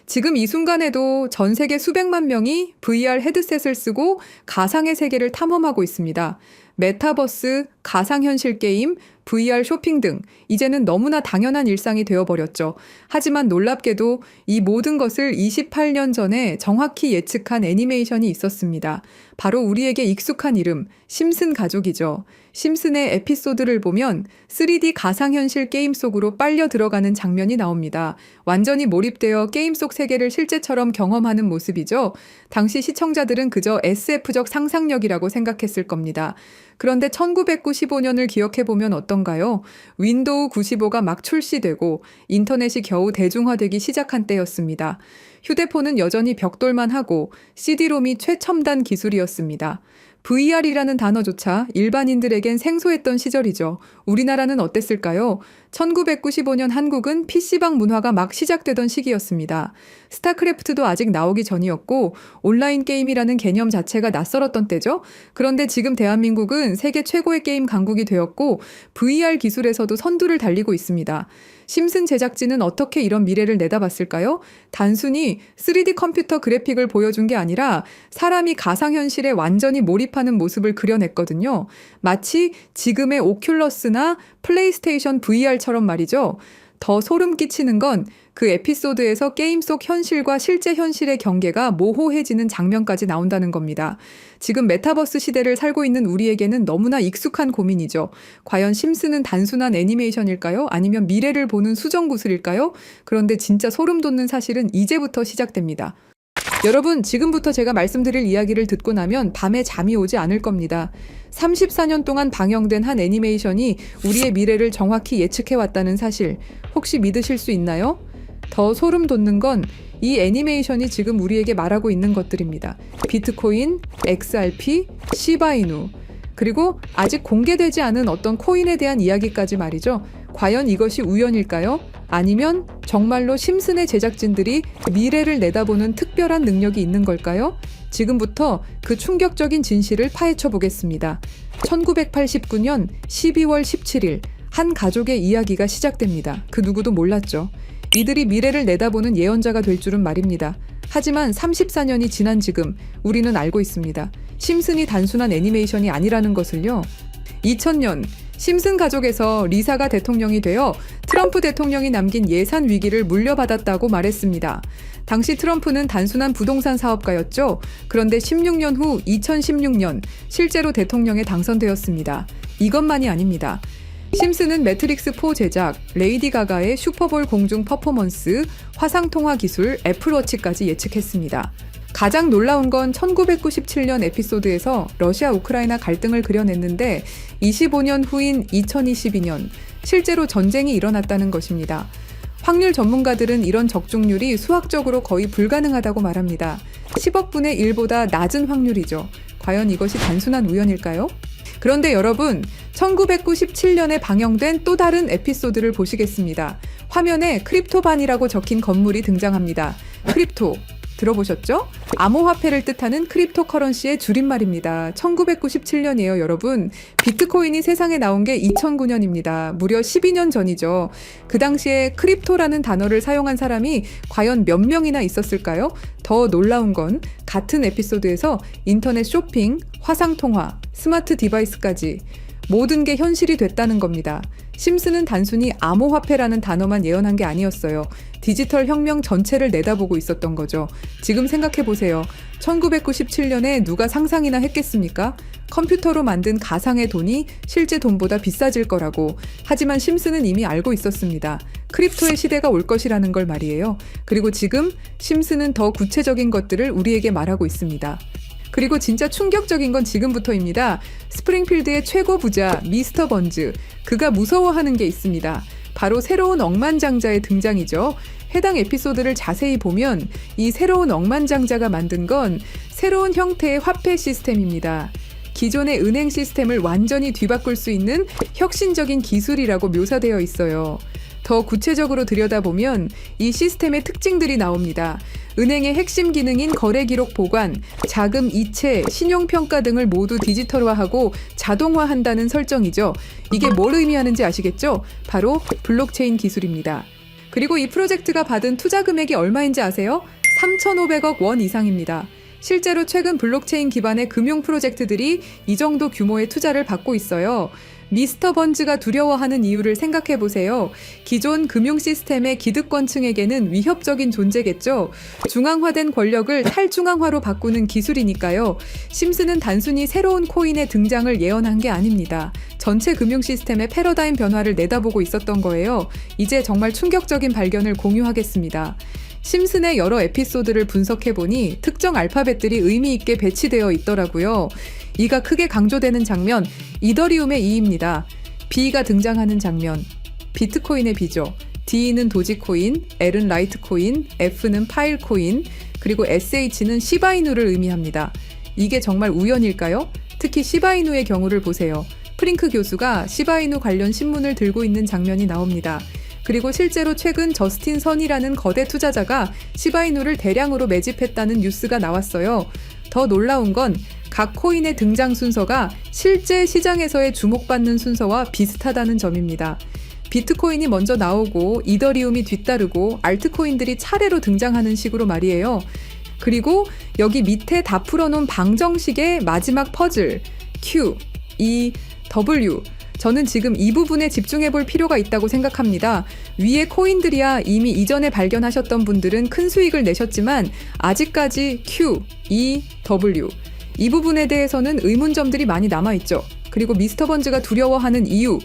지금 이 순간에도 전 세계 수백만 명이 VR 헤드셋을 쓰고 가상의 세계를 탐험하고 있습니다. 메타버스, 가상현실 게임, VR 쇼핑 등 이제는 너무나 당연한 일상이 되어버렸죠. 하지만 놀랍게도 이 모든 것을 28년 전에 정확히 예측한 애니메이션이 있었습니다. 바로 우리에게 익숙한 이름, 심슨 가족이죠. 심슨의 에피소드를 보면 3D 가상현실 게임 속으로 빨려 들어가는 장면이 나옵니다. 완전히 몰입되어 게임 속 세계를 실제처럼 경험하는 모습이죠. 당시 시청자들은 그저 SF적 상상력이라고 생각했을 겁니다. 그런데 1995년을 기억해보면 어떤가요? 윈도우 95가 막 출시되고 인터넷이 겨우 대중화되기 시작한 때였습니다. 휴대폰은 여전히 벽돌만 하고 CD롬이 최첨단 기술이었습니다. VR이라는 단어조차 일반인들에겐 생소했던 시절이죠. 우리나라는 어땠을까요? 1995년 한국은 PC방 문화가 막 시작되던 시기였습니다. 스타크래프트도 아직 나오기 전이었고 온라인 게임이라는 개념 자체가 낯설었던 때죠. 그런데 지금 대한민국은 세계 최고의 게임 강국이 되었고 VR 기술에서도 선두를 달리고 있습니다. 심슨 제작진은 어떻게 이런 미래를 내다봤을까요? 단순히 3D 컴퓨터 그래픽을 보여준 게 아니라 사람이 가상현실에 완전히 몰입하는 모습을 그려냈거든요. 마치 지금의 오큘러스나 플레이스테이션 VR처럼 말이죠. 더 소름 끼치는 건 그 에피소드에서 게임 속 현실과 실제 현실의 경계가 모호해지는 장면까지 나온다는 겁니다. 지금 메타버스 시대를 살고 있는 우리에게는 너무나 익숙한 고민이죠. 과연 심슨은 단순한 애니메이션일까요? 아니면 미래를 보는 수정구슬일까요? 그런데 진짜 소름 돋는 사실은 이제부터 시작됩니다. 여러분, 지금부터 제가 말씀드릴 이야기를 듣고 나면 밤에 잠이 오지 않을 겁니다. 34년 동안 방영된 한 애니메이션이 우리의 미래를 정확히 예측해왔다는 사실, 혹시 믿으실 수 있나요? 더 소름 돋는 건 이 애니메이션이 지금 우리에게 말하고 있는 것들입니다. 비트코인, XRP, 시바이누, 그리고 아직 공개되지 않은 어떤 코인에 대한 이야기까지 말이죠. 과연 이것이 우연일까요? 아니면 정말로 심슨의 제작진들이 미래를 내다보는 특별한 능력이 있는 걸까요? 지금부터 그 충격적인 진실을 파헤쳐 보겠습니다. 1989년 12월 17일 한 가족의 이야기가 시작됩니다. 그 누구도 몰랐죠. 이들이 미래를 내다보는 예언자가 될 줄은 말입니다. 하지만 34년이 지난 지금 우리는 알고 있습니다. 심슨이 단순한 애니메이션이 아니라는 것을요. 2000년 심슨 가족에서 리사가 대통령이 되어 트럼프 대통령이 남긴 예산 위기를 물려받았다고 말했습니다. 당시 트럼프는 단순한 부동산 사업가였죠. 그런데 16년 후 2016년 실제로 대통령에 당선되었습니다. 이것만이 아닙니다. 심슨은 매트릭스4 제작, 레이디 가가의 슈퍼볼 공중 퍼포먼스, 화상통화 기술, 애플워치까지 예측했습니다. 가장 놀라운 건 1997년 에피소드에서 러시아 우크라이나 갈등을 그려냈는데 25년 후인 2022년 실제로 전쟁이 일어났다는 것입니다. 확률 전문가들은 이런 적중률이 수학적으로 거의 불가능하다고 말합니다. 10억 분의 1보다 낮은 확률이죠. 과연 이것이 단순한 우연일까요? 그런데 여러분, 1997년에 방영된 또 다른 에피소드를 보시겠습니다. 화면에 크립토반이라고 적힌 건물이 등장합니다. 크립토, 들어보셨죠? 암호화폐를 뜻하는 크립토커런시의 줄임말입니다. 1997년이에요, 여러분. 비트코인이 세상에 나온 게 2009년입니다. 무려 12년 전이죠. 그 당시에 크립토라는 단어를 사용한 사람이 과연 몇 명이나 있었을까요? 더 놀라운 건 같은 에피소드에서 인터넷 쇼핑, 화상통화, 스마트 디바이스까지 모든 게 현실이 됐다는 겁니다. 심슨은 단순히 암호화폐라는 단어만 예언한 게 아니었어요. 디지털 혁명 전체를 내다보고 있었던 거죠. 지금 생각해보세요. 1997년에 누가 상상이나 했겠습니까? 컴퓨터로 만든 가상의 돈이 실제 돈보다 비싸질 거라고. 하지만 심슨은 이미 알고 있었습니다. 크립토의 시대가 올 것이라는 걸 말이에요. 그리고 지금 심슨은 더 구체적인 것들을 우리에게 말하고 있습니다. 그리고 진짜 충격적인 건 지금부터입니다. 스프링필드의 최고 부자 미스터 번즈, 그가 무서워하는 게 있습니다. 바로 새로운 억만장자의 등장이죠. 해당 에피소드를 자세히 보면 이 새로운 억만장자가 만든 건 새로운 형태의 화폐 시스템입니다. 기존의 은행 시스템을 완전히 뒤바꿀 수 있는 혁신적인 기술이라고 묘사되어 있어요. 더 구체적으로 들여다보면 이 시스템의 특징들이 나옵니다. 은행의 핵심 기능인 거래 기록 보관, 자금 이체, 신용평가 등을 모두 디지털화하고 자동화한다는 설정이죠. 이게 뭘 의미하는지 아시겠죠? 바로 블록체인 기술입니다. 그리고 이 프로젝트가 받은 투자 금액이 얼마인지 아세요? 3,500억 원 이상입니다. 실제로 최근 블록체인 기반의 금융 프로젝트들이 이 정도 규모의 투자를 받고 있어요. 미스터 번즈가 두려워하는 이유를 생각해 보세요. 기존 금융 시스템의 기득권층에게는 위협적인 존재겠죠. 중앙화된 권력을 탈중앙화로 바꾸는 기술이니까요. 심슨은 단순히 새로운 코인의 등장을 예언한 게 아닙니다. 전체 금융 시스템의 패러다임 변화를 내다보고 있었던 거예요. 이제 정말 충격적인 발견을 공유하겠습니다. 심슨의 여러 에피소드를 분석해보니 특정 알파벳들이 의미 있게 배치되어 있더라고요. 이가 크게 강조되는 장면, 이더리움의 E입니다. B가 등장하는 장면, 비트코인의 B죠. D는 도지코인, L은 라이트코인, F는 파일코인, 그리고 SH는 시바이누를 의미합니다. 이게 정말 우연일까요? 특히 시바이누의 경우를 보세요. 프링크 교수가 시바이누 관련 신문을 들고 있는 장면이 나옵니다. 그리고 실제로 최근 저스틴 선이라는 거대 투자자가 시바이누를 대량으로 매집했다는 뉴스가 나왔어요. 더 놀라운 건 각 코인의 등장 순서가 실제 시장에서의 주목받는 순서와 비슷하다는 점입니다. 비트코인이 먼저 나오고 이더리움이 뒤따르고 알트코인들이 차례로 등장하는 식으로 말이에요. 그리고 여기 밑에 다 풀어놓은 방정식의 마지막 퍼즐 Q, E, W 저는 지금 이 부분에 집중해 볼 필요가 있다고 생각합니다. 위에 코인들이야 이미 이전에 발견하셨던 분들은 큰 수익을 내셨지만 아직까지 Q, E, W 이 부분에 대해서는 의문점들이 많이 남아있죠. 그리고 미스터 번즈가 두려워하는 이유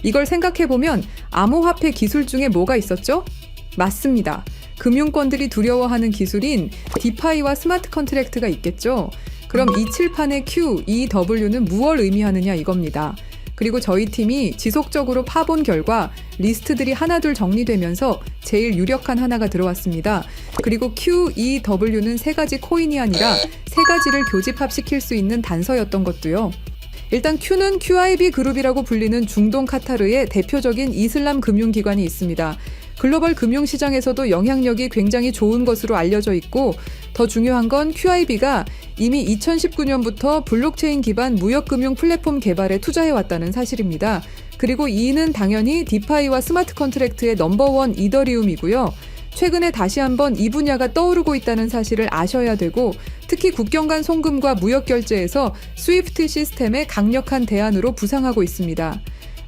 이걸 생각해보면 암호화폐 기술 중에 뭐가 있었죠? 맞습니다. 금융권들이 두려워하는 기술인 디파이와 스마트 컨트랙트가 있겠죠. 그럼 이 칠판의 Q, E, W는 무엇을 의미하느냐 이겁니다. 그리고 저희 팀이 지속적으로 파본 결과 리스트들이 하나둘 정리되면서 제일 유력한 하나가 들어왔습니다. 그리고 Q, E, W는 세 가지 코인이 아니라 세 가지를 교집합시킬 수 있는 단서였던 것도요. 일단 Q는 QIB 그룹이라고 불리는 중동 카타르의 대표적인 이슬람 금융기관이 있습니다. 글로벌 금융시장에서도 영향력이 굉장히 좋은 것으로 알려져 있고 더 중요한 건 QIB가 이미 2019년부터 블록체인 기반 무역금융 플랫폼 개발에 투자해왔다는 사실입니다. 그리고 E는 당연히 디파이와 스마트 컨트랙트의 넘버원 이더리움이고요. 최근에 다시 한번 이 분야가 떠오르고 있다는 사실을 아셔야 되고 특히 국경 간 송금과 무역 결제에서 스위프트 시스템의 강력한 대안으로 부상하고 있습니다.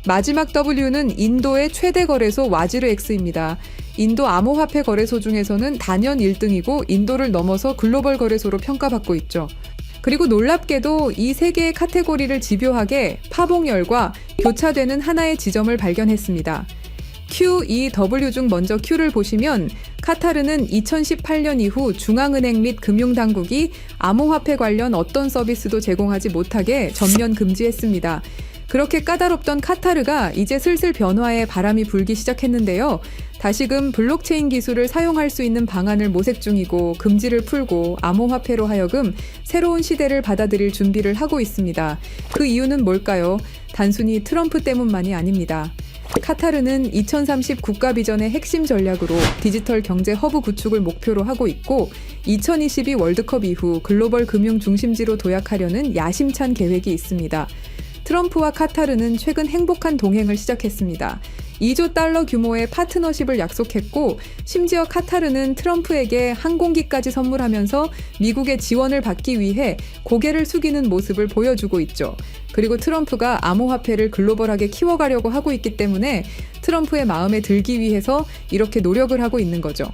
마지막 W는 인도의 최대 거래소 와지르X입니다. 인도 암호화폐 거래소 중에서는 단연 1등이고 인도를 넘어서 글로벌 거래소로 평가받고 있죠. 그리고 놀랍게도 이 세 개의 카테고리를 집요하게 파봉열과 교차되는 하나의 지점을 발견했습니다. Q, E, W 중 먼저 Q를 보시면 카타르는 2018년 이후 중앙은행 및 금융당국이 암호화폐 관련 어떤 서비스도 제공하지 못하게 전면 금지했습니다. 그렇게 까다롭던 카타르가 이제 슬슬 변화의 바람이 불기 시작했는데요. 다시금 블록체인 기술을 사용할 수 있는 방안을 모색 중이고 금지를 풀고 암호화폐로 하여금 새로운 시대를 받아들일 준비를 하고 있습니다. 그 이유는 뭘까요? 단순히 트럼프 때문만이 아닙니다. 카타르는 2030 국가 비전의 핵심 전략으로 디지털 경제 허브 구축을 목표로 하고 있고 2022 월드컵 이후 글로벌 금융 중심지로 도약하려는 야심찬 계획이 있습니다. 트럼프와 카타르는 최근 행복한 동행을 시작했습니다. 2조 달러 규모의 파트너십을 약속했고 심지어 카타르는 트럼프에게 항공기까지 선물하면서 미국의 지원을 받기 위해 고개를 숙이는 모습을 보여주고 있죠. 그리고 트럼프가 암호화폐를 글로벌하게 키워가려고 하고 있기 때문에 트럼프의 마음에 들기 위해서 이렇게 노력을 하고 있는 거죠.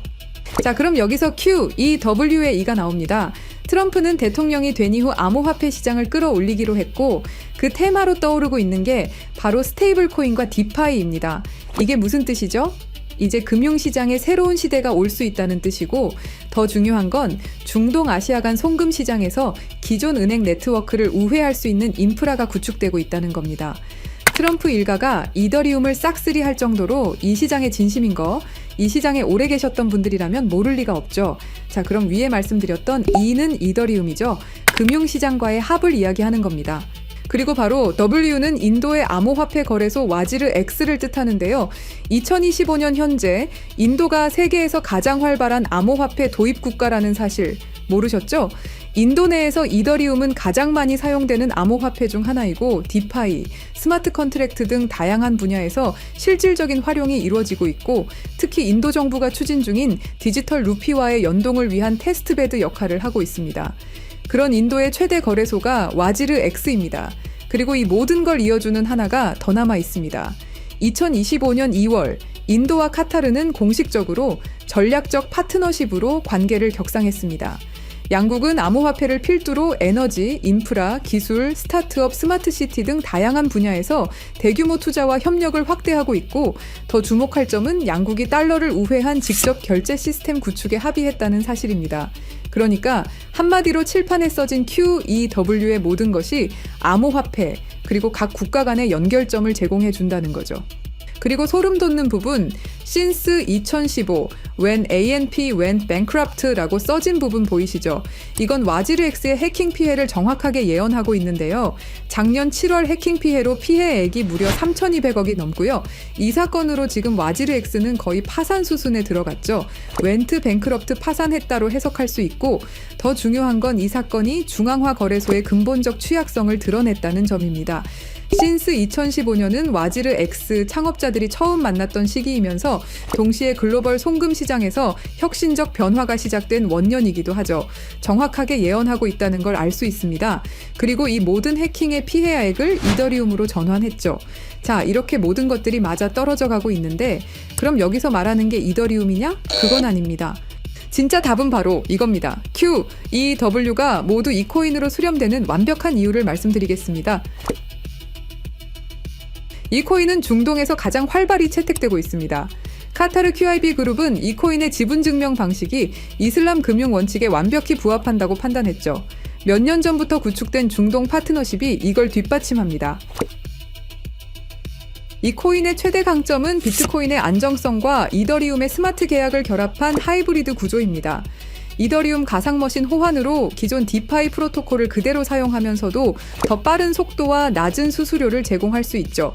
자, 그럼 여기서 Q, E, W의 E가 나옵니다. 트럼프는 대통령이 된 이후 암호화폐 시장을 끌어올리기로 했고 그 테마로 떠오르고 있는 게 바로 스테이블 코인과 디파이입니다. 이게 무슨 뜻이죠? 이제 금융시장에 새로운 시대가 올 수 있다는 뜻이고 더 중요한 건 중동 아시아 간 송금 시장에서 기존 은행 네트워크를 우회할 수 있는 인프라가 구축되고 있다는 겁니다. 트럼프 일가가 이더리움을 싹쓸이 할 정도로 이 시장에 진심인 거, 이 시장에 오래 계셨던 분들이라면 모를 리가 없죠. 자, 그럼 위에 말씀드렸던 E는 이더리움이죠. 금융시장과의 합을 이야기하는 겁니다. 그리고 바로 W는 인도의 암호화폐 거래소 와지르 X를 뜻하는데요. 2025년 현재 인도가 세계에서 가장 활발한 암호화폐 도입 국가라는 사실 모르셨죠? 인도 내에서 이더리움은 가장 많이 사용되는 암호화폐 중 하나이고 디파이, 스마트 컨트랙트 등 다양한 분야에서 실질적인 활용이 이루어지고 있고 특히 인도 정부가 추진 중인 디지털 루피와의 연동을 위한 테스트베드 역할을 하고 있습니다. 그런 인도의 최대 거래소가 와지르 X입니다. 그리고 이 모든 걸 이어주는 하나가 더 남아 있습니다. 2025년 2월 인도와 카타르는 공식적으로 전략적 파트너십으로 관계를 격상했습니다. 양국은 암호화폐를 필두로 에너지, 인프라, 기술, 스타트업, 스마트시티 등 다양한 분야에서 대규모 투자와 협력을 확대하고 있고 더 주목할 점은 양국이 달러를 우회한 직접 결제 시스템 구축에 합의했다는 사실입니다. 그러니까 한마디로 칠판에 써진 QEW의 모든 것이 암호화폐 그리고 각 국가 간의 연결점을 제공해 준다는 거죠. 그리고 소름 돋는 부분, since 2015, when ANP went bankrupt라고 써진 부분 보이시죠? 이건 와지르 X의 해킹 피해를 정확하게 예언하고 있는데요. 작년 7월 해킹 피해로 피해액이 무려 3,200억이 넘고요. 이 사건으로 지금 와지르 X는 거의 파산 수순에 들어갔죠. went bankrupt 파산했다로 해석할 수 있고 더 중요한 건 이 사건이 중앙화 거래소의 근본적 취약성을 드러냈다는 점입니다. since 2015년은 와지르 X 창업자들이 처음 만났던 시기이면서 동시에 글로벌 송금 시장에서 혁신적 변화가 시작된 원년이기도 하죠. 정확하게 예언하고 있다는 걸 알 수 있습니다. 그리고 이 모든 해킹의 피해액을 이더리움으로 전환했죠. 자, 이렇게 모든 것들이 맞아 떨어져 가고 있는데 그럼 여기서 말하는 게 이더리움이냐? 그건 아닙니다. 진짜 답은 바로 이겁니다. Q, E, W가 모두 이 코인으로 수렴되는 완벽한 이유를 말씀드리겠습니다. 이 코인은 중동에서 가장 활발히 채택되고 있습니다. 카타르 QIB 그룹은 이 코인의 지분 증명 방식이 이슬람 금융 원칙에 완벽히 부합한다고 판단했죠. 몇 년 전부터 구축된 중동 파트너십이 이걸 뒷받침합니다. 이 코인의 최대 강점은 비트코인의 안정성과 이더리움의 스마트 계약을 결합한 하이브리드 구조입니다. 이더리움 가상머신 호환으로 기존 디파이 프로토콜을 그대로 사용하면서도 더 빠른 속도와 낮은 수수료를 제공할 수 있죠.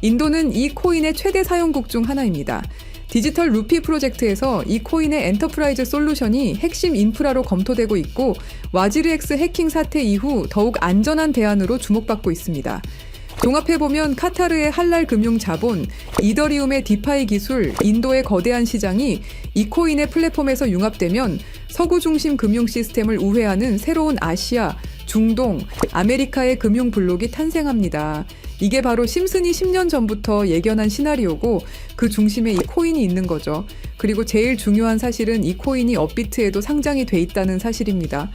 인도는 이 코인의 최대 사용국 중 하나입니다. 디지털 루피 프로젝트에서 이 코인의 엔터프라이즈 솔루션이 핵심 인프라로 검토되고 있고 와지르 X 해킹 사태 이후 더욱 안전한 대안으로 주목받고 있습니다. 종합해보면 카타르의 할랄 금융 자본, 이더리움의 디파이 기술, 인도의 거대한 시장이 이 코인의 플랫폼에서 융합되면 서구 중심 금융 시스템을 우회하는 새로운 아시아, 중동, 아메리카의 금융 블록이 탄생합니다. 이게 바로 심슨이 10년 전부터 예견한 시나리오고 그 중심에 이 코인이 있는 거죠. 그리고 제일 중요한 사실은 이 코인이 업비트에도 상장이 돼 있다는 사실입니다.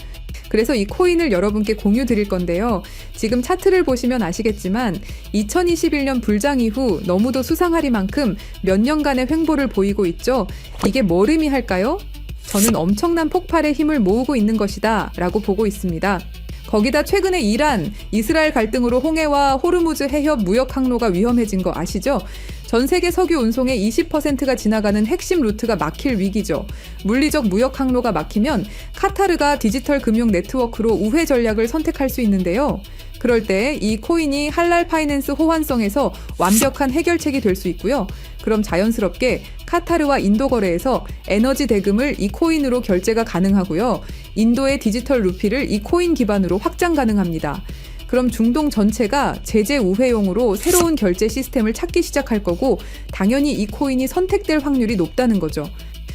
그래서 이 코인을 여러분께 공유 드릴 건데요. 지금 차트를 보시면 아시겠지만 2021년 불장 이후 너무도 수상하리만큼 몇 년간의 횡보를 보이고 있죠. 이게 뭘 의미할까요? 저는 엄청난 폭발의 힘을 모으고 있는 것이다 라고 보고 있습니다. 거기다 최근에 이란, 이스라엘 갈등으로 홍해와 호르무즈 해협 무역 항로가 위험해진 거 아시죠? 전 세계 석유 운송의 20%가 지나가는 핵심 루트가 막힐 위기죠. 물리적 무역 항로가 막히면 카타르가 디지털 금융 네트워크로 우회 전략을 선택할 수 있는데요. 그럴 때 이 코인이 할랄 파이낸스 호환성에서 완벽한 해결책이 될 수 있고요. 그럼 자연스럽게 카타르와 인도 거래에서 에너지 대금을 이 코인으로 결제가 가능하고요. 인도의 디지털 루피를 이 코인 기반으로 확장 가능합니다. 그럼 중동 전체가 제재 우회용으로 새로운 결제 시스템을 찾기 시작할 거고 당연히 이 코인이 선택될 확률이 높다는 거죠.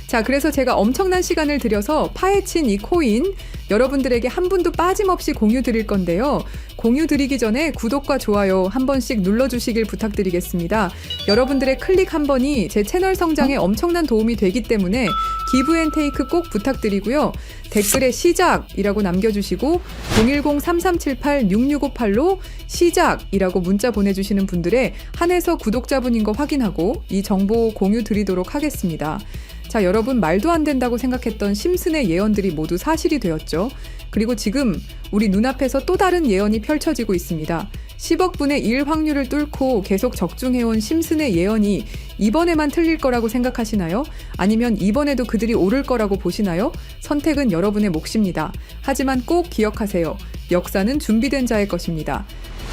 자, 그래서 제가 엄청난 시간을 들여서 파헤친 이 코인 여러분들에게 한 분도 빠짐없이 공유 드릴 건데요. 공유 드리기 전에 구독과 좋아요 한 번씩 눌러주시길 부탁드리겠습니다. 여러분들의 클릭 한 번이 제 채널 성장에 엄청난 도움이 되기 때문에 기브앤테이크 꼭 부탁드리고요. 댓글에 시작이라고 남겨주시고 010-3378-6658로 시작이라고 문자 보내주시는 분들의 한해서 구독자분인 거 확인하고 이 정보 공유 드리도록 하겠습니다. 자, 여러분 말도 안 된다고 생각했던 심슨의 예언들이 모두 사실이 되었죠. 그리고 지금 우리 눈앞에서 또 다른 예언이 펼쳐지고 있습니다. 10억 분의 1 확률을 뚫고 계속 적중해온 심슨의 예언이 이번에만 틀릴 거라고 생각하시나요? 아니면 이번에도 그들이 오를 거라고 보시나요? 선택은 여러분의 몫입니다. 하지만 꼭 기억하세요. 역사는 준비된 자의 것입니다.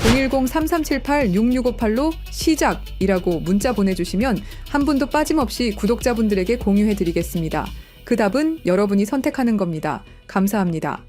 010-3378-6658로 시작이라고 문자 보내주시면 한 분도 빠짐없이 구독자분들에게 공유해드리겠습니다. 그 답은 여러분이 선택하는 겁니다. 감사합니다.